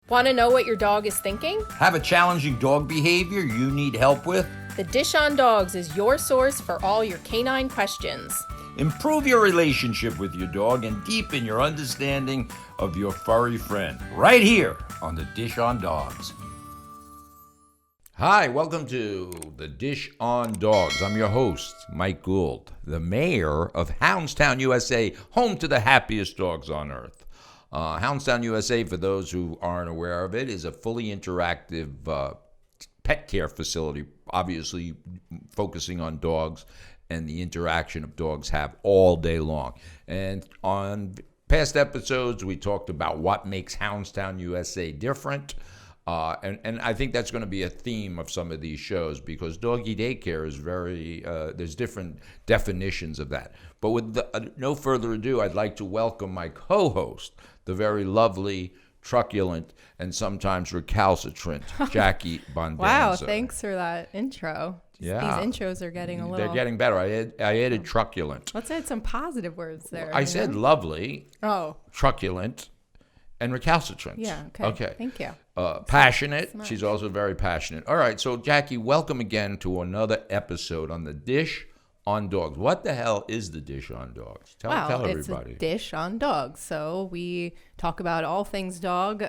Want to know what your dog is thinking? Have a challenging dog behavior you need help with? The Dish on Dogs is your source for all your canine questions. Improve your relationship with your dog and deepen your understanding of your furry friend. Right here on the Dish on Dogs. Hi, welcome to the Dish on Dogs. I'm your host, Mike Gould, the mayor of Houndstown, USA, home to the happiest dogs on earth. Houndstown, USA, for those who aren't aware of it, is a fully interactive pet care facility, obviously focusing on dogs and the interaction of dogs have all day long. And on past episodes, we talked about what makes Houndstown, USA different. And I think that's going to be a theme of some of these shows because doggy daycare is there's different definitions of that. But with no further ado, I'd like to welcome my co-host, the very lovely, truculent, and sometimes recalcitrant Jackie Bondanza. Wow, thanks for that intro. Yeah. These intros are getting a little... They're getting better. I added truculent. Let's add some positive words there. I said lovely, truculent, and recalcitrant. Yeah, okay. Thank you. Passionate. She's also very passionate. All right, so Jackie, welcome again to another episode on the Dish on Dogs. What the hell is the Dish on Dogs? Tell everybody. It's a dish on dogs. So we talk about all things dog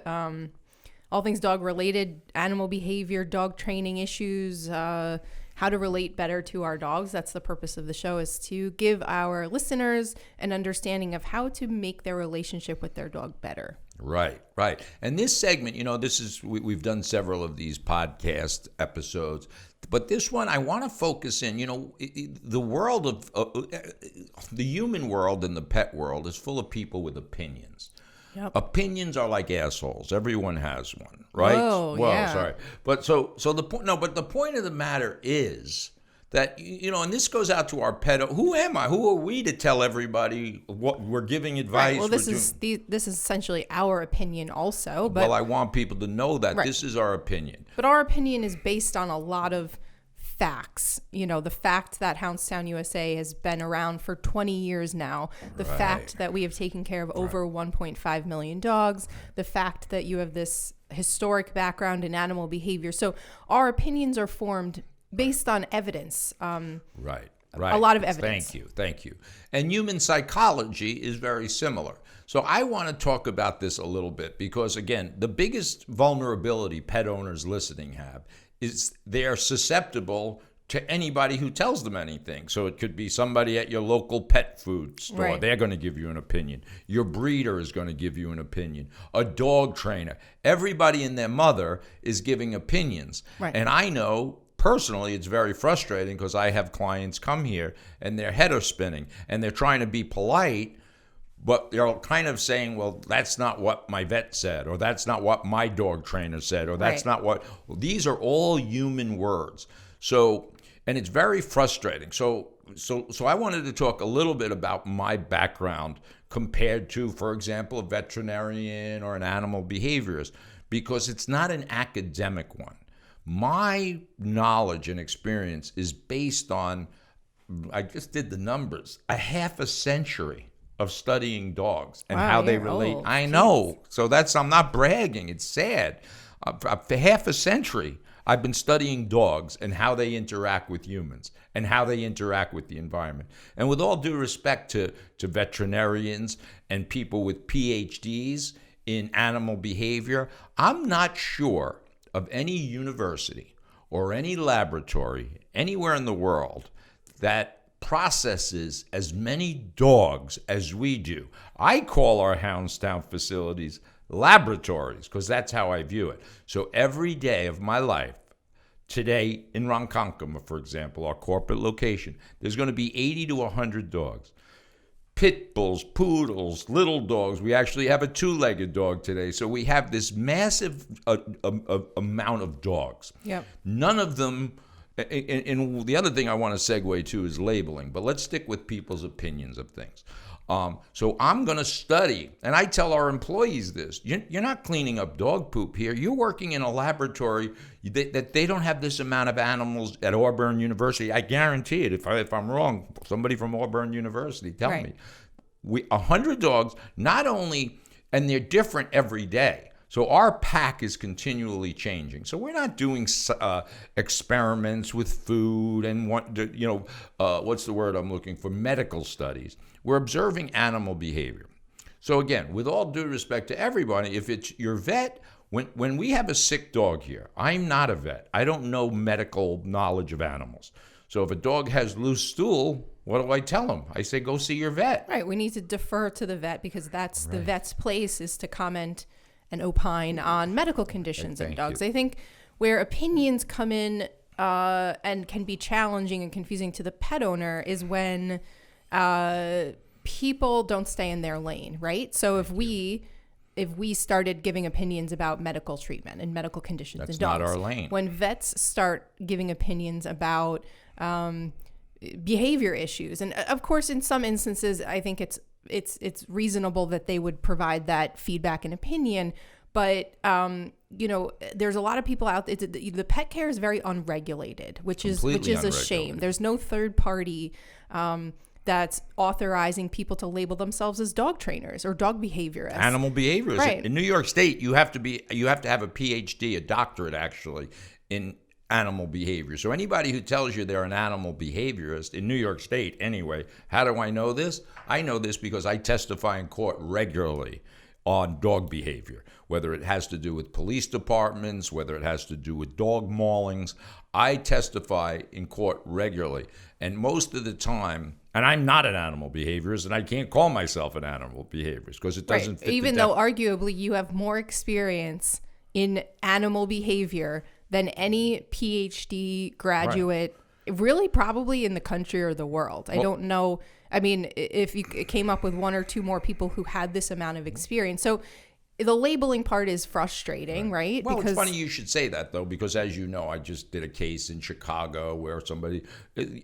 related, animal behavior, dog training issues, how to relate better to our dogs. That's the purpose of the show, is to give our listeners an understanding of how to make their relationship with their dog better. Right. And this segment, we've done several of these podcast episodes, but this one I want to focus in, the world of the human world and the pet world is full of people with opinions. Yep. Opinions are like assholes. Everyone has one, right? Whoa, yeah. Sorry. But so the point, but the point of the matter is that, and this goes out to our pet. Who am I? Who are we to tell everybody what we're giving advice? Right. Well, this is essentially our opinion also. But, well, I want people to know that this is our opinion. But our opinion is based on a lot of facts. The fact that Houndstown, USA has been around for 20 years now, the fact that we have taken care of over 1.5 million dogs, the fact that you have this historic background in animal behavior. So our opinions are formed based on evidence. Right. A lot of evidence. Thank you. And human psychology is very similar. So I want to talk about this a little bit because, again, the biggest vulnerability pet owners listening have is they're susceptible to anybody who tells them anything. So it could be somebody at your local pet food store. Right. They're going to give you an opinion. Your breeder is going to give you an opinion. A dog trainer. Everybody and their mother is giving opinions. Right. And I know personally, it's very frustrating because I have clients come here and their head are spinning and they're trying to be polite, but they're kind of saying, well, that's not what my vet said, or that's not what my dog trainer said, or that's not what... Well, these are all human words. So, and it's very frustrating. So I wanted to talk a little bit about my background compared to, for example, a veterinarian or an animal behaviorist, because it's not an academic one. My knowledge and experience is based on, I just did the numbers, a half a century of studying dogs and how they relate. Old. I know. So I'm not bragging. It's sad. For half a century, I've been studying dogs and how they interact with humans and how they interact with the environment. And with all due respect to veterinarians and people with PhDs in animal behavior, I'm not sure of any university or any laboratory anywhere in the world that processes as many dogs as we do. I call our Houndstown facilities laboratories because that's how I view it. So every day of my life, today in Ronkonkoma, for example, our corporate location, there's going to be 80 to 100 dogs. Pit bulls, poodles, little dogs. We actually have a two-legged dog today. So we have this massive amount of dogs. Yep. None of them, and the other thing I want to segue to is labeling, but let's stick with people's opinions of things. So I'm going to study, and I tell our employees this, you're not cleaning up dog poop here. You're working in a laboratory that they don't have this amount of animals at Auburn University. I guarantee it. If I'm wrong, somebody from Auburn University, tell me. 100 dogs, not only, and they're different every day. So our pack is continually changing. So we're not doing experiments with food and what's the word I'm looking for? Medical studies. We're observing animal behavior. So again, with all due respect to everybody, if it's your vet, when we have a sick dog here, I'm not a vet. I don't know medical knowledge of animals. So if a dog has loose stool, what do I tell him? I say, go see your vet. Right. We need to defer to the vet because that's the vet's place, is to comment and opine on medical conditions of dogs. I think where opinions come in and can be challenging and confusing to the pet owner is when people don't stay in their lane, right? So if we started giving opinions about medical treatment and medical conditions in dogs, that's not our lane. When vets start giving opinions about behavior issues, and of course, in some instances, I think it's reasonable that they would provide that feedback and opinion. But there's a lot of people out there. The pet care is very unregulated, which is a shame. There's no third party that's authorizing people to label themselves as dog trainers or dog behaviorists. Animal behaviorists. Right. In New York State, you have to have a PhD, a doctorate actually, in animal behavior. So anybody who tells you they're an animal behaviorist in New York State, anyway, how do I know this? I know this because I testify in court regularly on dog behavior, whether it has to do with police departments, whether it has to do with dog maulings. I testify in court regularly. And most of the time, and I'm not an animal behaviorist, and I can't call myself an animal behaviorist because it doesn't fit Even though arguably you have more experience in animal behavior than any PhD graduate, really probably in the country or the world. I don't know. I mean, if you came up with one or two more people who had this amount of experience. So the labeling part is frustrating, right? Well, it's funny you should say that, though, because as you know, I just did a case in Chicago where somebody,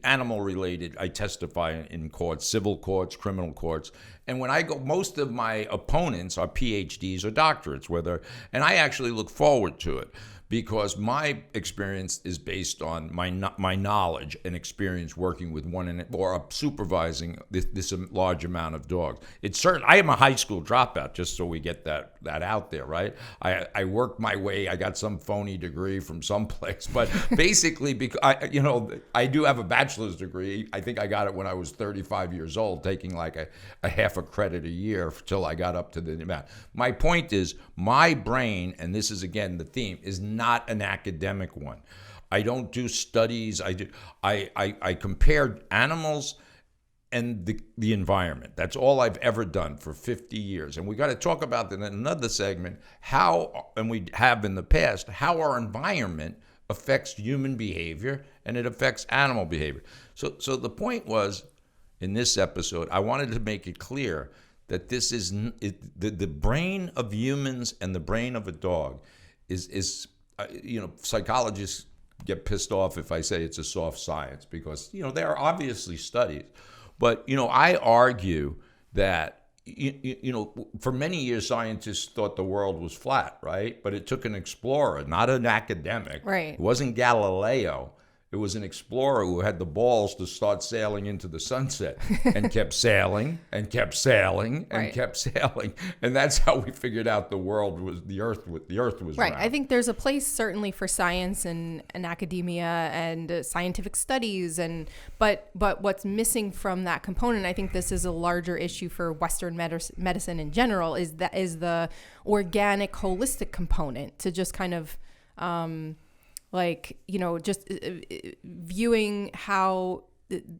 animal related, I testify in courts, civil courts, criminal courts. And when I go, most of my opponents are PhDs or doctorates, and I actually look forward to it, because my experience is based on my knowledge and experience working with or supervising this large amount of dogs. It's certain. I am a high school dropout, just so we get that out there, right? I worked my way. I got some phony degree from someplace, but basically, because I do have a bachelor's degree. I think I got it when I was 35 years old, taking like a half a credit a year till I got up to the amount. My point is, my brain, and this is again the theme, is not an academic one. I don't do studies. I compare animals and the environment. That's all I've ever done for 50 years. And we got to talk about that in another segment, and we have in the past, how our environment affects human behavior and it affects animal behavior. So the point was, in this episode, I wanted to make it clear that this is the brain of humans and the brain of a dog is psychologists get pissed off if I say it's a soft science because, there are obviously studies. But, I argue that, for many years, scientists thought the world was flat, right? But it took an explorer, not an academic. Right. It wasn't Galileo. It was an explorer who had the balls to start sailing into the sunset and kept sailing and kept sailing and kept sailing. And that's how we figured out the earth was right. round. I think there's a place certainly for science and academia and scientific studies, but what's missing from that component, I think this is a larger issue for Western medicine in general, is the organic, holistic component, to just kind of just viewing how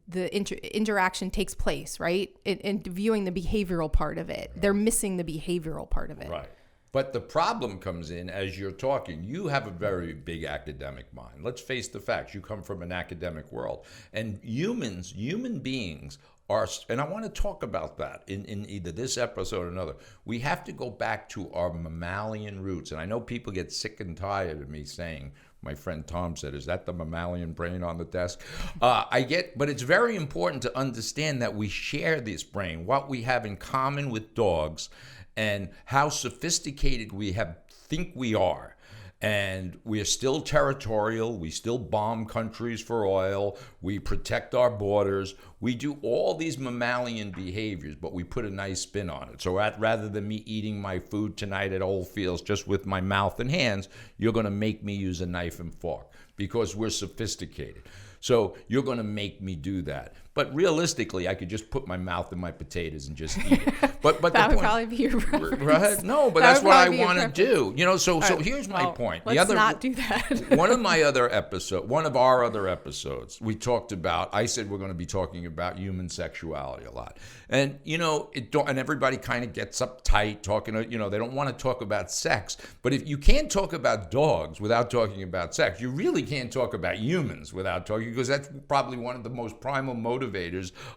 the interaction takes place, right? And viewing the behavioral part of it. They're missing the behavioral part of it. Right. But the problem comes in as you're talking. You have a very big academic mind. Let's face the facts. You come from an academic world. And human beings are, and I want to talk about that in either this episode or another. We have to go back to our mammalian roots. And I know people get sick and tired of me saying, my friend Tom said, is that the mammalian brain on the desk? But it's very important to understand that we share this brain, what we have in common with dogs, and how sophisticated we think we are. And we're still territorial. We still bomb countries for oil. We protect our borders. We do all these mammalian behaviors, but we put a nice spin on it. So rather than me eating my food tonight at Old Fields just with my mouth and hands, you're going to make me use a knife and fork because we're sophisticated. So you're going to make me do that. But realistically, I could just put my mouth in my potatoes and just eat it. But that would probably be your preference. Right? No, but that's what I want to do. So here's my point. Let's not do that. One of our other episodes, we talked about, I said we're going to be talking about human sexuality a lot. And, and everybody kind of gets uptight talking, they don't want to talk about sex. But if you can't talk about dogs without talking about sex, you really can't talk about humans without talking, because that's probably one of the most primal motivators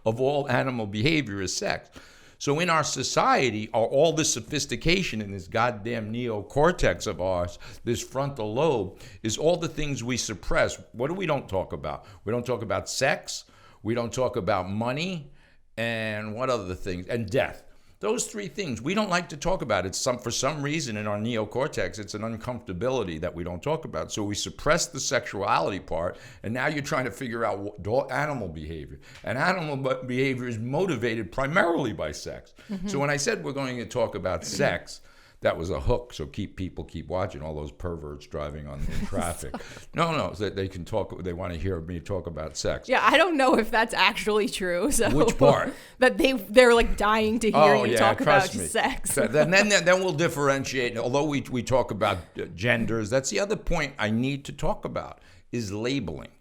of all animal behavior is sex. So in our society, all this sophistication in this goddamn neocortex of ours, this frontal lobe, is all the things we suppress. What do we don't talk about? We don't talk about sex. We don't talk about money. And what other things? And death. Those three things we don't like to talk about. For some reason in our neocortex, it's an uncomfortability that we don't talk about. So we suppress the sexuality part, and now you're trying to figure out animal behavior. And animal behavior is motivated primarily by sex. Mm-hmm. So when I said we're going to talk about sex, that was a hook. So people keep watching, all those perverts driving in traffic. No, they can talk. They want to hear me talk about sex. Yeah, I don't know if that's actually true. So which part? That they're like dying to hear you talk about sex. Then we'll differentiate. Although we talk about genders, that's the other point I need to talk about is labeling.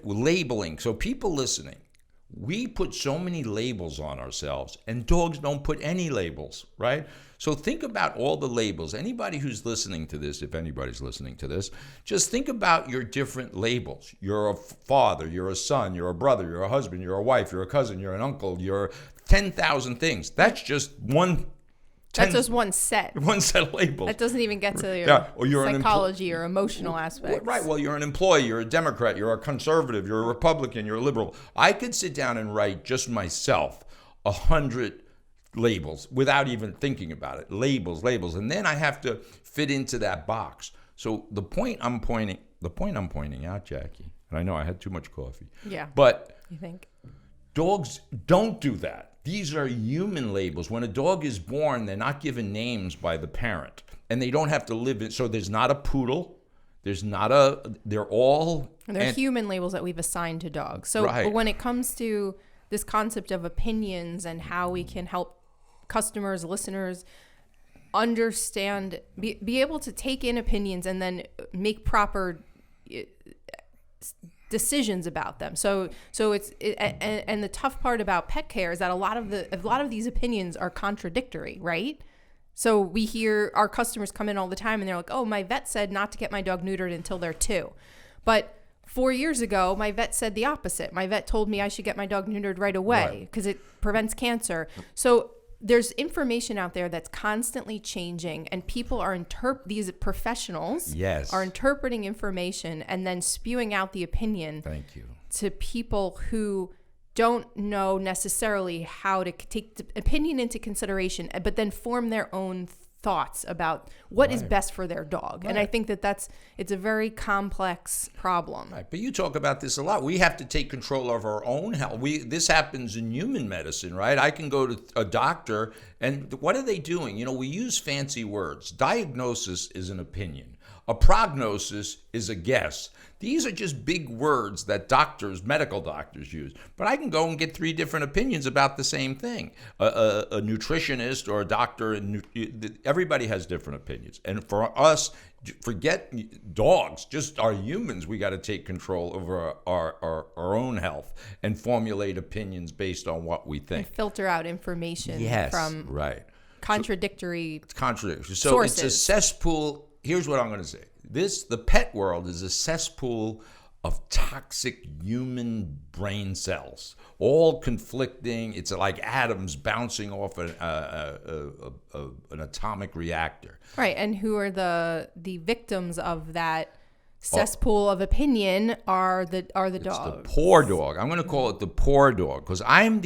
Labeling. So people listening, we put so many labels on ourselves, and dogs don't put any labels, right? So think about all the labels. Anybody who's listening to this, if anybody's listening to this, just think about your different labels. You're a father, you're a son, you're a brother, you're a husband, you're a wife, you're a cousin, you're an uncle, you're 10,000 things. That's just one. That's just one set. One set of labels. That doesn't even get to your psychology or emotional aspects. Right. Well, you're an employee, you're a Democrat, you're a conservative, you're a Republican, you're a liberal. I could sit down and write just myself 100 labels without even thinking about it. Labels. And then I have to fit into that box. So the point I'm pointing out, Jackie, and I know I had too much coffee. Yeah. But you think dogs don't do that. These are human labels. When a dog is born, they're not given names by the parent, and they don't have to live in. So there's not a poodle. They're human labels that we've assigned to dogs. So when it comes to this concept of opinions and how we can help customers, listeners understand, be able to take in opinions and then make proper decisions about them. So and the tough part about pet care is that a lot of these opinions are contradictory, right? So we hear our customers come in all the time and they're like, "Oh, my vet said not to get my dog neutered until they're 2." But 4 years ago, my vet said the opposite. My vet told me I should get my dog neutered right away because it prevents cancer. So there's information out there that's constantly changing, and people are these professionals are interpreting information and then spewing out the opinion to people who don't know necessarily how to take the opinion into consideration, but then form their own thoughts about what is best for their dog. And I think that it's a very complex problem. Right. But you talk about this a lot. We have to take control of our own health. This happens in human medicine, right? I can go to a doctor, and what are they doing? We use fancy words. Diagnosis is an opinion. A prognosis is a guess. These are just big words that medical doctors use. But I can go and get 3 different opinions about the same thing. A nutritionist or a doctor, everybody has different opinions. And for us, forget dogs, just our humans, we got to take control over our own health and formulate opinions based on what we think. And filter out information from contradictory sources. So it's a cesspool. Here's what I'm going to say. The pet world is a cesspool of toxic human brain cells, all conflicting. It's like atoms bouncing off an atomic reactor. Right, and who are the victims of that cesspool of opinion are the dogs. It's the poor dog. I'm going to call it the poor dog because I'm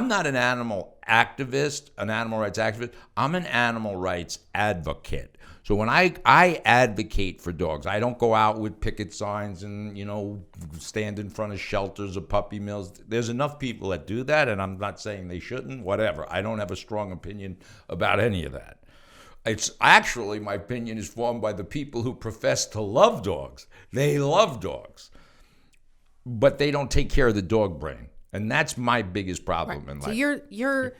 not an animal activist, an animal rights activist. I'm an animal rights advocate. So when I advocate for dogs, I don't go out with picket signs and, stand in front of shelters or puppy mills. There's enough people that do that, and I'm not saying they shouldn't, whatever. I don't have a strong opinion about any of that. It's actually, my opinion is formed by the people who profess to love dogs. They love dogs, but they don't take care of the dog brain. And that's my biggest problem in life. So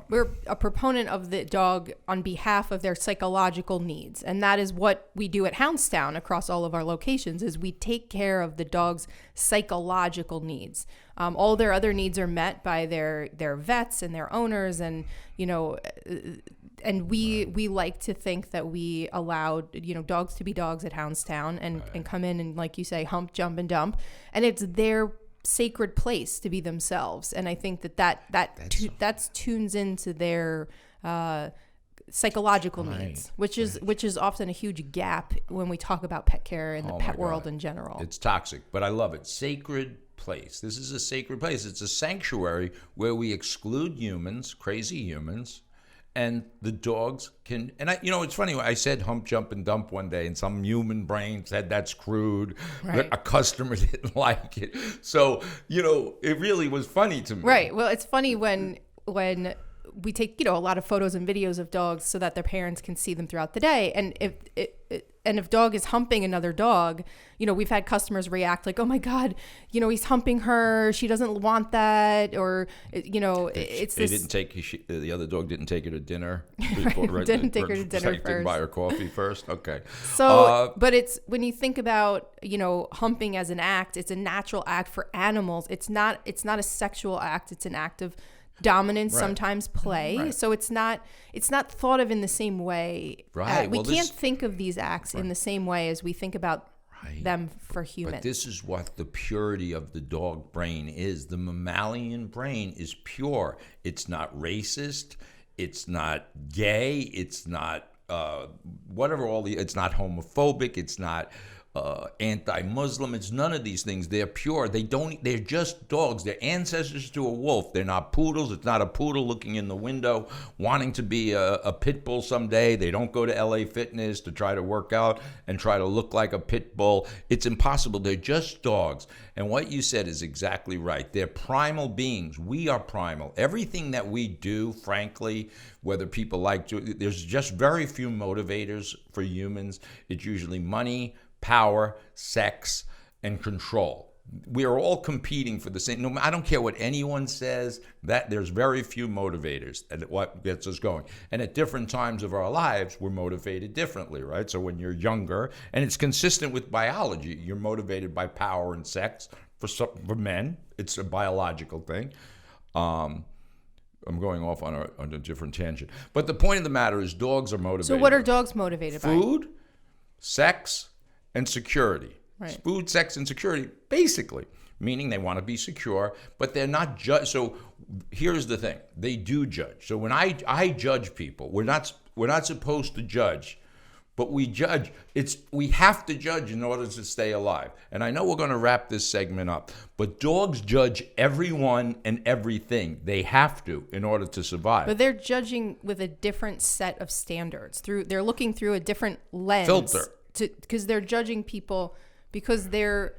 we're a proponent of the dog on behalf of their psychological needs. And that is what we do at Houndstown across all of our locations, is we take care of the dog's psychological needs. All their other needs are met by their vets and their owners. And, and we like to think that we allowed, dogs to be dogs at Houndstown and come in and, like you say, hump, jump, and dump. And it's their sacred place to be themselves, and I think that tunes into their psychological needs, which is often a huge gap when we talk about pet care and the pet world in general. It's toxic, but I love it. Sacred place. This is a sacred place. It's a sanctuary where we exclude humans, crazy humans, and the dogs can. And it's funny. I said hump, jump, and dump one day, and some human brain said that's crude. Right. A customer didn't like it, so it really was funny to me. Right. Well, it's funny when we take a lot of photos and videos of dogs so that their parents can see them throughout the day, and if dog is humping another dog, we've had customers react like, oh my God, he's humping her. She doesn't want that. Or, it's they didn't take, the other dog didn't take her to dinner. Before, didn't take her to dinner first. Didn't buy her coffee first. Okay. So, but it's, when you think about, humping as an act, it's a natural act for animals. It's not a sexual act. It's an act of dominance, sometimes play. Right. So it's not thought of in the same way. Right. We can't think of these acts in the same way as we think about them for humans. But this is what the purity of the dog brain is. The mammalian brain is pure. It's not racist. It's not gay. It's not it's not homophobic. It's not anti-Muslim. It's none of these things. They're pure. They're just dogs. They're ancestors to a wolf. They're not poodles. It's not a poodle looking in the window wanting to be a pit bull someday. They don't go to LA Fitness to try to work out and try to look like a pit bull. It's impossible. They're just dogs. And what you said is exactly right. They're primal beings. We are primal. Everything that we do, frankly, whether people like to, there's just very few motivators for humans. It's usually money, power, sex, and control. We are all competing for the same. I don't care what anyone says. That there's very few motivators, and what gets us going. And at different times of our lives, we're motivated differently, right? So when you're younger, and it's consistent with biology, you're motivated by power and sex. For men, it's a biological thing. I'm going off on a different tangent, but the point of the matter is, dogs are motivated. So what are dogs motivated by? Food, sex, and security. Right. Food, sex, and security, basically, meaning they want to be secure, but they're not judged. So here's the thing. They do judge. So when I judge people, we're not supposed to judge, but we judge. We have to judge in order to stay alive. And I know we're going to wrap this segment up, but dogs judge everyone and everything. They have to in order to survive. But they're judging with a different set of standards. They're looking through a different lens. Filter. Because they're judging people because their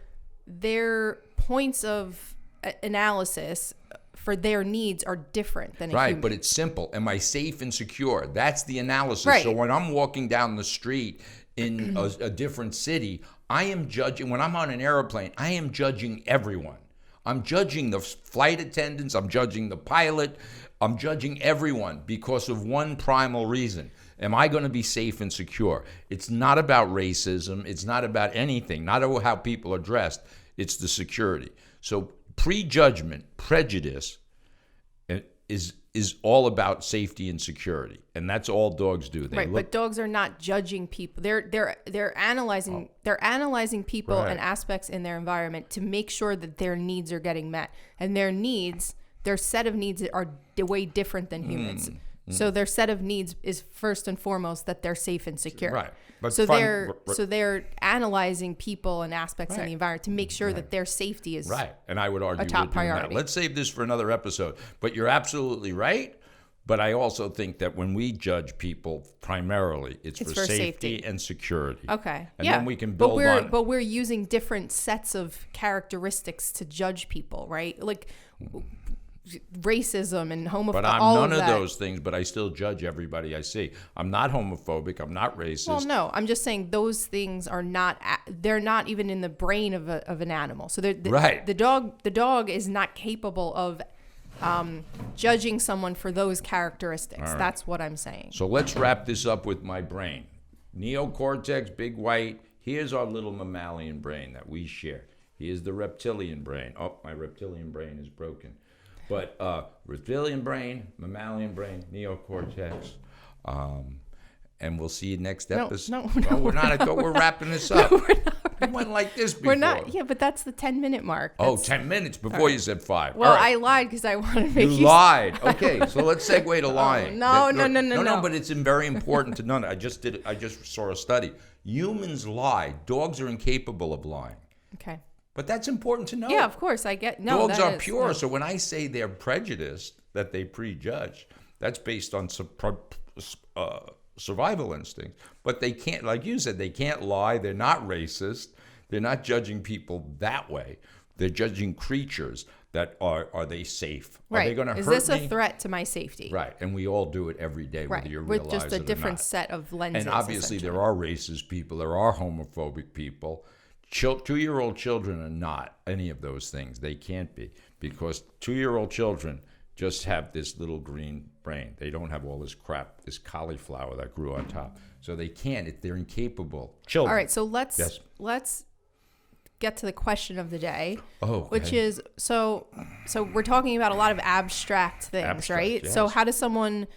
points of analysis for their needs are different than a human. Right, but it's simple. Am I safe and secure? That's the analysis. Right. So when I'm walking down the street in a different city, I am judging. When I'm on an airplane, I am judging everyone. I'm judging the flight attendants. I'm judging the pilot. I'm judging everyone because of one primal reason. Am I going to be safe and secure? It's not about racism. It's not about anything, not about how people are dressed. It's the security. So prejudgment, prejudice is all about safety and security, and that's all dogs do. But dogs are not judging people. They're analyzing. They're analyzing people and aspects in their environment to make sure that their needs are getting met, and their set of needs are way different than humans. So their set of needs is first and foremost that they're safe and secure. Right. But so they're analyzing people and aspects in the environment to make sure that their safety is right. And I would argue a top priority. Let's save this for another episode. But you're absolutely right. But I also think that when we judge people, primarily it's for safety and security. Okay. And then we can build on. But we're using different sets of characteristics to judge people, right? Like racism and homophobia. But I'm none of those things, but I still judge everybody I see. I'm not homophobic. I'm not racist. Well, no, I'm just saying those things are not, they're not even in the brain of an animal. So right. The dog is not capable of judging someone for those characteristics. Right. That's what I'm saying. So let's wrap this up with my brain. Neocortex, big white. Here's our little mammalian brain that we share. Here's the reptilian brain. Oh, my reptilian brain is broken. But reptilian brain, mammalian brain, neocortex, and we'll see you next episode. No, we're not. I thought we're wrapping this up. No, we're not. We went like this before. We're not. Yeah, but that's the 10-minute mark. 10 minutes before you said 5. Well, right. I lied because I wanted to make you. You lied. Okay, so let's segue to lying. No. No, but it's very important to know. I just saw a study. Humans lie. Dogs are incapable of lying. Okay. But that's important to know. Yeah, of course. I get. No, dogs are pure. No. So when I say they're prejudiced, that they prejudge, that's based on survival instinct. But they can't, like you said, they can't lie. They're not racist. They're not judging people that way. They're judging creatures that are they safe? Right. Are they going to hurt me? Is this a threat to my safety? Right. And we all do it every day, whether you realize it or not. With just a different set of lenses. And obviously there are racist people. There are homophobic people. 2-year-old children are not any of those things. They can't be, because 2-year-old children just have this little green brain. They don't have all this crap, this cauliflower that grew on top. So they can't. They're incapable. Children. All right. So let's get to the question of the day, which is so we're talking about a lot of abstract things, right? Yes. So how does someone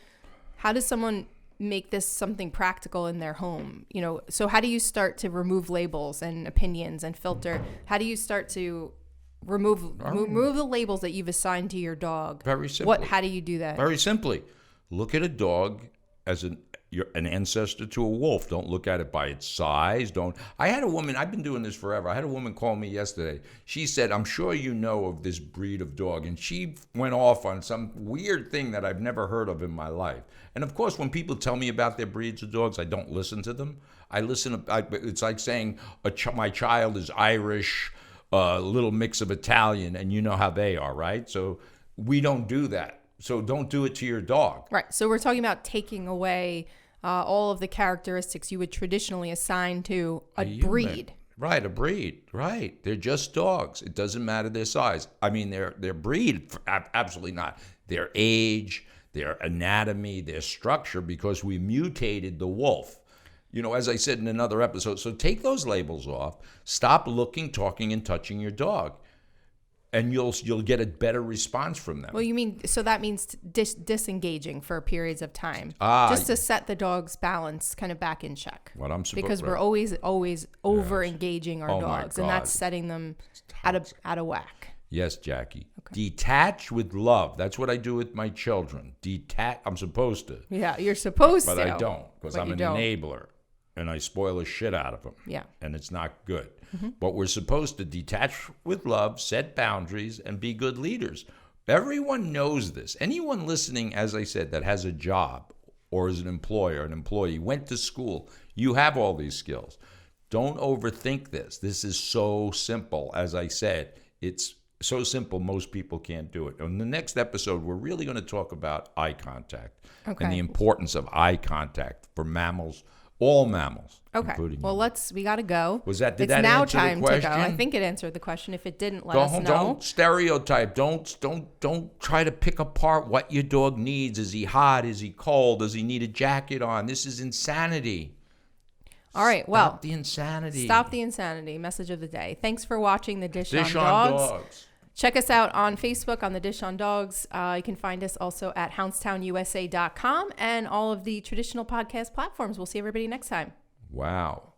make this something practical in their home? So how do you start to remove labels and opinions and filter? How do you start to remove the labels that you've assigned to your dog? Very simply. How do you do that? Very simply. Look at a dog as you're an ancestor to a wolf. Don't look at it by its size. I had a woman, I've been doing this forever. I had a woman call me yesterday. She said, I'm sure you know of this breed of dog. And she went off on some weird thing that I've never heard of in my life. And of course, when people tell me about their breeds of dogs, I don't listen to them. It's like saying my child is Irish, a little mix of Italian, and you know how they are, right? So we don't do that. So don't do it to your dog. Right. So we're talking about taking away all of the characteristics you would traditionally assign to a breed. Right, a breed. Right. They're just dogs. It doesn't matter their size. I mean, their breed, absolutely not. Their age, their anatomy, their structure, because we mutated the wolf. As I said in another episode, so take those labels off. Stop looking, talking, and touching your dog. And you'll get a better response from them. Well, so that means disengaging for periods of time, just to set the dog's balance kind of back in check. What I'm supposed because we're always over engaging our dogs, and that's setting them out of whack. Yes, Jackie. Okay. Detach with love. That's what I do with my children. I'm supposed to. Yeah, you're supposed to. But I don't, because I'm an enabler, and I spoil the shit out of them. Yeah. And it's not good. Mm-hmm. But we're supposed to detach with love, set boundaries, and be good leaders. Everyone knows this. Anyone listening, as I said, that has a job or is an employee, went to school, you have all these skills. Don't overthink this. This is so simple. As I said, it's so simple most people can't do it. In the next episode, we're really going to talk about eye contact and the importance of eye contact for mammals. All mammals. Okay. Well, we got to go. Did that answer the question? It's now time to go. I I think it answered the question. If it didn't, let us know. Don't stereotype. Don't try to pick apart what your dog needs. Is he hot? Is he cold? Does he need a jacket on? This is insanity. All right. Stop the insanity. Stop the insanity. Message of the day. Thanks for watching the Dish on Dogs. Check us out on Facebook on the Dish on Dogs. You can find us also at HoundstownUSA.com and all of the traditional podcast platforms. We'll see everybody next time. Wow.